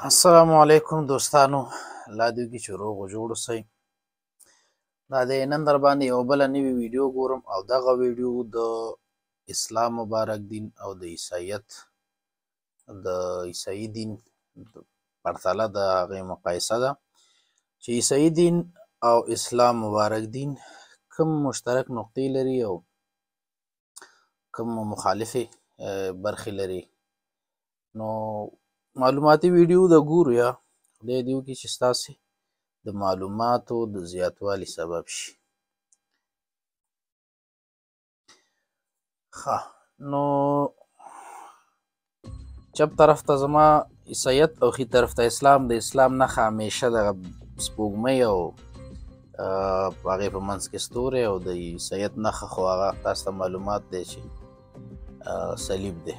السلام علیکم دوستانو، الله دې وکړي چې روغ او جوړ اوسئ. دا د نن در باندې یو بله نوې ویډیو ګورم او دغه ویډیو د اسلام مبارک دین او د عیسائی دین پرتله د هغې مقایسه ده چې عیسائی دین او اسلام مبارک دین کوم مشترک نقطې لري او کوم مخالفې برخې لري. نو معلوماتي ویډیو د ګورو یا خدای دې وکړي چې ستاسې د معلوماتو د زیاتوالي سبب شي. ښه، نو چپ طرف ته زما عیسایت او ښي طرف ته اسلام. د اسلام نښه همیشه دغه سپوږمۍ او په هغې په منځ کې ستوری، او د عیسایت نښه خو هغه تاسو ته معلومات دی چې صلیب دی.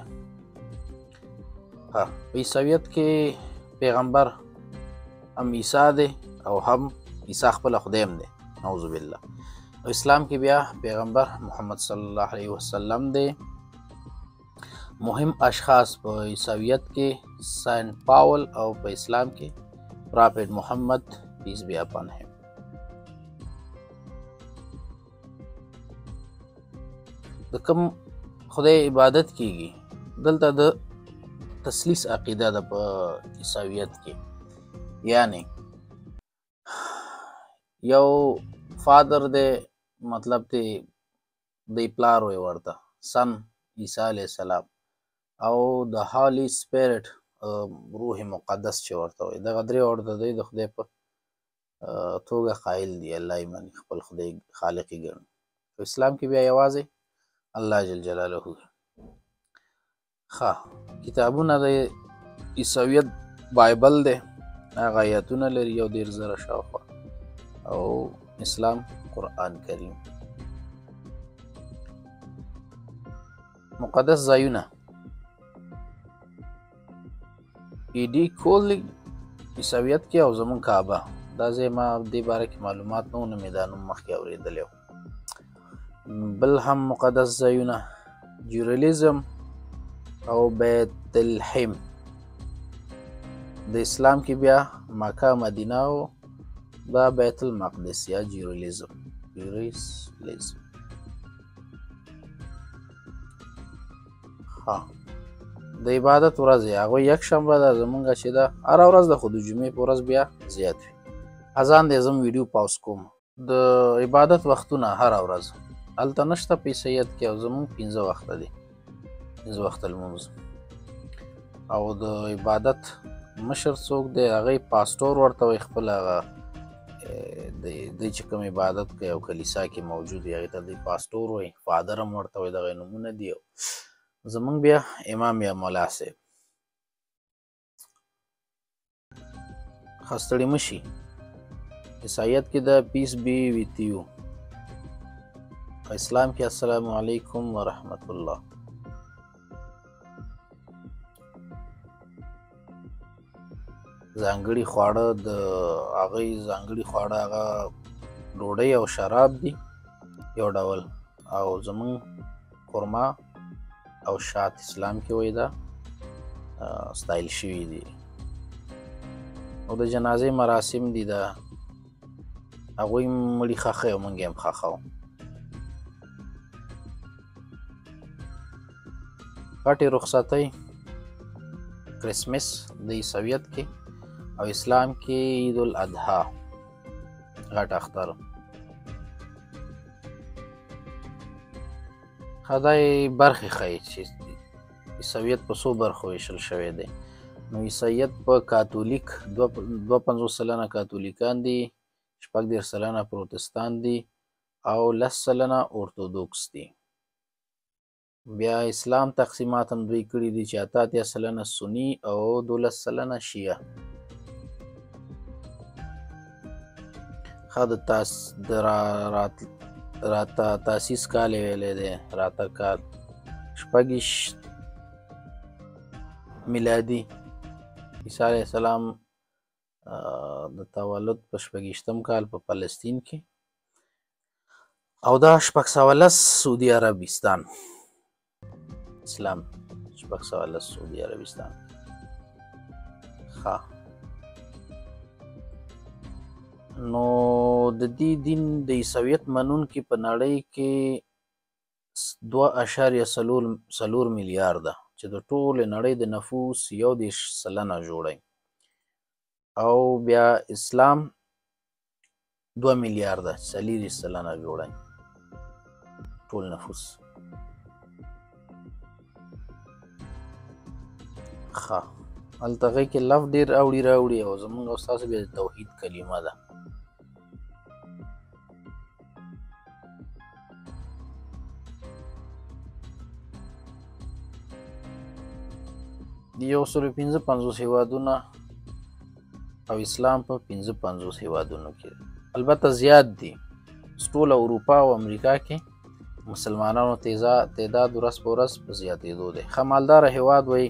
په عیسویت کې پیغمبر هم عیسی دی او هم عیسی خپله خدای هم دی، نعوذ بالله. او اسلام کې بیا پیغمبر محمد صلی الله علیه وسلم دی. مهم اشخاص په عیسویت کې سینټ پاول او په اسلام کې پرافیټ محمد پیس بی اپان هیم. د کوم خدای عبادت کیږي؟ دلته د تسلیس عقیده ده په عیسویت کې، یعنی یو فادر دی، مطلب دی پلار وی ورته سن عیسی علیه السلام، او د هالی سپیرټ روح مقدس چې ورته وایي. دغه درې ورته دی د خدای په توګه قایل دي، الله یې مني، خپل خدای خالق یې ګڼي. په اسلام کې بیا یوازې الله جل جلاله. ښه، کتابونه د عیسویت بایبل دی، هغه آیاتونه لري 1,000 شاوخوا، او اسلام قرآن کریم. مقدس ځایونه ایډي کول عیسویت کې او زمون کعبه. دا ځای ما دې باره کې معلومات نه و، نه مې دا نوم مخکې اورېدلی و. بل هم مقدس ځایونه جیرولیزم او بیت الحم. د اسلام کې بیا مکه مدینه او دا بیت المقدس یا جیرولیزم. ها، د عبادت ورځ هغه یک شنبه ده، زمونږ چې ده هره ورځ ده، خو د جمعې په ورځ بیا زیات وي. اذان دی زم ویډیو پاوز کوم. د عبادت وختونه هره ورځ هلته نشته په عیسایت کې، او زمونږ 15 وخته دي، 15 وخته لمونځ. او د عبادت مشر څوک دی؟ هغه پاسټور ورته وایي. خپل هغه دی چې کوم عبادت کوي او کلیسا کې موجود وي هغې ته دی پاسټور وایي، فادر هم ورته وایي، دغه نومونه دي. زمونږ بیا امام یا مولا صاحب. ښه، ستړي مه شي. عیسایت کې د پیس بی ویت یو، په اسلام کې السلام علیکم ورحمت الله. ځانګړي خواړه د هغې ځانګړي خواړه هغه ډوډۍ او شراب دي یو ډول، او زمونږ خرما او شات اسلام کې وایي دا ستایل شوي دي. او د جنازې مراسم دي، د هغوی مړي ښخوي او موږ یې هم ښخوو. غټې رخصتۍ کرسمس د عیسویت کې، او اسلام کې عید الاضحی غټ اختر. دا یې برخې ښیي چې عیسویت په څو برخو ویشل شوی دی. نو عیسایت په کاتولیک 52 سلنه کاتولیکان دي، 30 سلنه پروتستان دي، او 10 سلنه ارتودوکس دي. بیا اسلام تقسیمات هم دوی کړي دي چې 88 سلنه سنی او 12 سلنه شیعه. ښه، د راته تاسیس کال یې ویلی دی، راته کال 26 میلادي. عیسی علیه السلام د تولد په 26 کال په فلسطین کې، او دا 610 سعودي عربستان. اسلام 610 سعودي عربستان. ښه نو د دې دین د عیسویت منونکي په نړۍ کې 2.4 میلیارده چې د ټولې نړۍ د نفوس 11% جوړی او بیا اسلام 2 میلیارده 4% جوړی ټول نفوس. ښه هلته هغې کې لف ډېر راوړي او زمونږ او ستاسو بیا د توحید کلمه ده. د 155 هیوادونه او اسلام په 55 هیوادونو کې البته زیات دي. ټول اروپا او امریکا کې مسلمانانو تعداد ورځ په ورځ په زیاتېدو دی. ښه مالداره هیواد وایي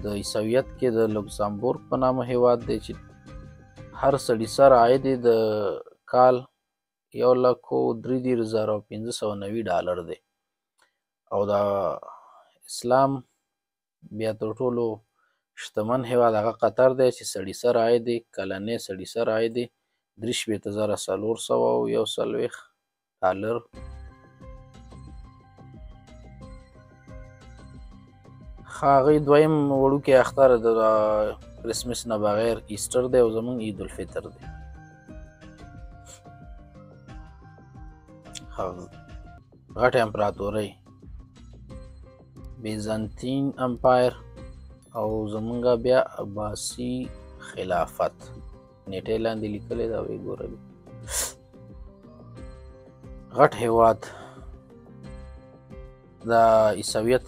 د عیسویت کې د لوکزامبورګ په نامه هیواد دی چې هر سړي سر عاید د کال 1,03,590 ډالر دی او د اسلام بیا تر ټولو شتمن هیواد هغه قطر دی چې سړي سر عاید کلنی سړي سر عاید 63,441 ډالر. هغې دویم وړوکی اختر د کرسمس نه بغیر ایسټر دی او زمونږ عید الفطر دی. غټ امپراتورۍ بیزنطین امپایر او زمونږ بیا عباسي خلافت نیټه لاندې لیکلې ده وی ګوره. غټ هیواد د عیسویت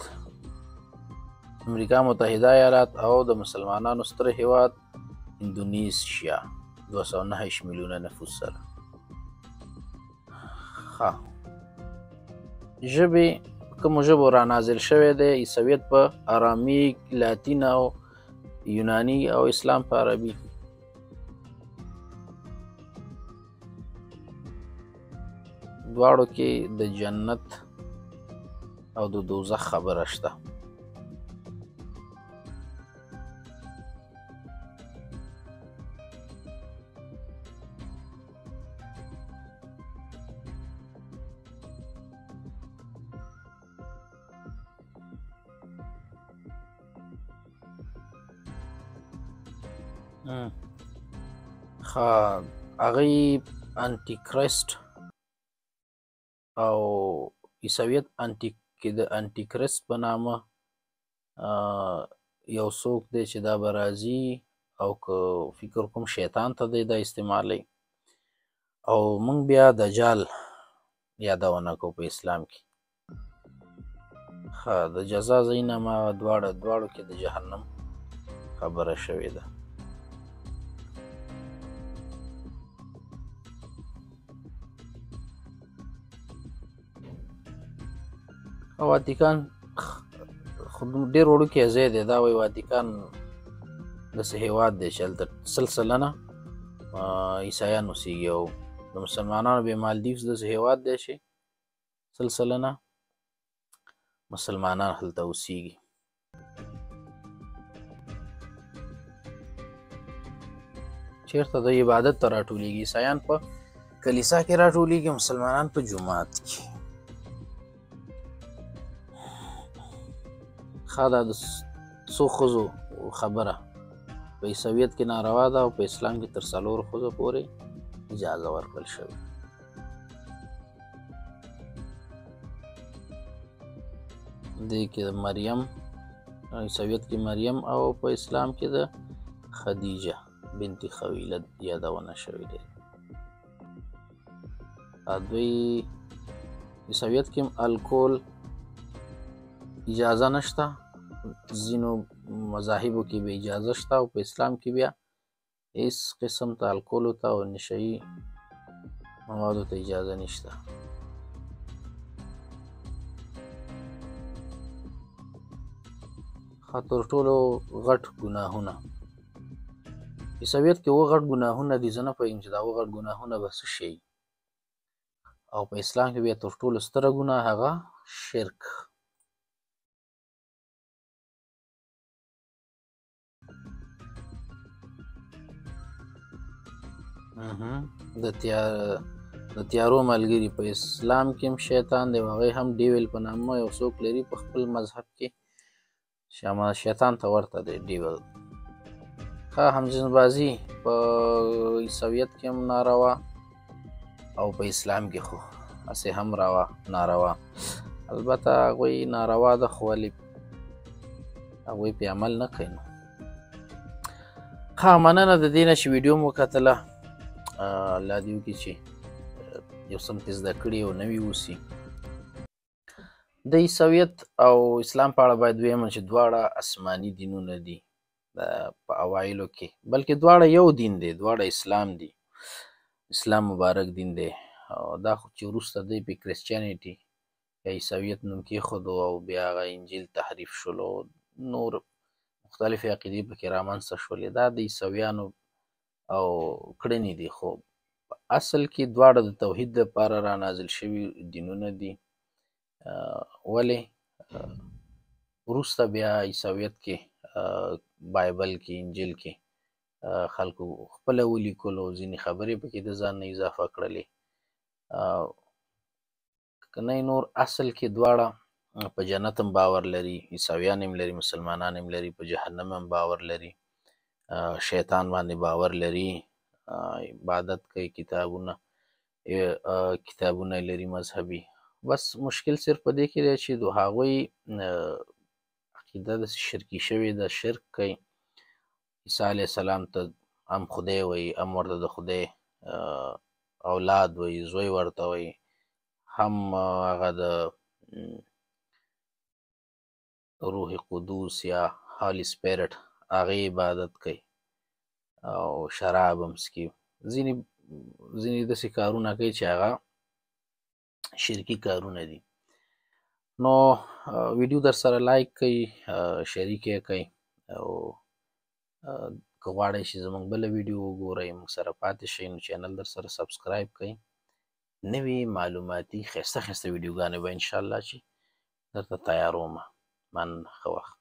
امریکا متحده ایالات او د مسلمانانو ستر هیواد اندونیشیا 209 میلیونه نفوس سره. ښه ژبې کومو ژبو را نازل شوی دی عیسویت په ارامیک، لاتین او یونانی او اسلام په عربي. دواړو کې د جنت او د دوزخ خبره شته. هغې انټي کرسټ او عیسویت کې د انټي کرسټ په نامه یو څوک دی چې دا به راځي او که فکر کوم شیطان ته دی دا استعمالی او موږ بیا دجال یادونه کوو په اسلام کې. ښه د جزا ځایونه دواړو کې د جهنم خبره شوې ده. واتیکان ډېر وړوکی ځای دی. دا وایي واتیکان داسې هیواد دی چې هلته 100% عیسایان اوسېږي او د مسلمانانو بیا مالدیوز داسې هیواد دی چې 100% مسلمانان هلته اوسېږي. چېرته د عبادت ته راټولیږي؟ عیسایان په کلیسا کې راټولیږي، مسلمانان په جومات کې. ښه دا د څو ښځو خبره په عیسویت کې ناروا ده او په اسلام کې تر 4 ښځو پورې اجازه ورکړل شوې. دې کې د مریم عیسویت کې مریم او په اسلام کې د خدیجه بنت خویلد یادونه شوې ده. دوی عیسویت کې الکول اجازه نشته، ځینو مذاهبو کې به اجازه شته او په اسلام کې بیا هیڅ قسم ته الکولو ته او نشهیي موادو ته اجازه نشته. تر ټولو غټ ګناهونه عیسویت کې 7 غټ ګناهونه دي. زه نه پوهېږم چې دا 7 غټ ګناهونه به څه شي او په اسلام کې بیا تر ټولو ستره ګناه هغه شرک. د تیارو ملګري په اسلام کې هم شیطان دی، هغوی هم ډیول په نامه یو څوک لري په خپل مذهب کې، شیطان ته ورته دی ډیول. ښه، همجنسبازي په عیسویت کې هم ناروا او په اسلام کې خو هسې هم ناروا. البته هغوی ناروا ده خو ولې هغوی پې عمل نه کوي. نو ښه، مننه د دې نه چې ویډیو مو کتله. الله دې وکړي چې یو څه مو زده کړي او نوي اوسي. د عیسویت او اسلام په اړه باید ووایم چې دواړه آسماني دینونه دي په اوایلو کې، بلکې دواړه یو دین دی، دواړه اسلام دی، اسلام مبارک دین دی. او دا خو چې وروسته دی په کرسچینټي یا عیسویت نوم کېښودو او بیا هغه انجیل تحریف شولو، نور مختلفې عقیدې پکې رامنځته شولې، دا د عیسویانو او کړنې دي. خو په اصل کې دواړه د توحید لپاره را نازل شوي دینونه دي. ولې وروسته بیا عیسویت کې بایبل کې انجیل کې خلکو خپله ولیکلو، ځینې خبرې پکې د ځان نه اضافه کړلې. که نه نور اصل کې دواړه په جنت هم باور لري، عیسویان هم لري، مسلمانان هم لري، په جهنم هم باور لري، شیطان باندې باور لري، عبادت کوي، کتابونه لري مذهبي. بس مشکل صرف په دې کې دی چې د هغوی عقیده داسې شرکي شوې ده، شرک کوي. عیسی علیه السلام ته هم خدای وایي، هم ورته د خدای اولاد وایي، زوی ورته وایي، هم هغه د روح قدوس یا هالی سپیرټ هغې عبادت کوي او شراب هم څښي. ځینې داسې کارونه کوي چې هغه شرکي کارونه دي. نو ویډیو در سره لایک کوي، شریک یې کوي، او که غواړئ چې زموږ بله ویډیو وګورئ، موږ سره پاتې شئ، نو چینل در سره سبسکرایب کوئ. نوې معلوماتي ښایسته ښایسته ویډیوګانې به انشاءالله چې درته تیارومه. مننه، ښه وخت.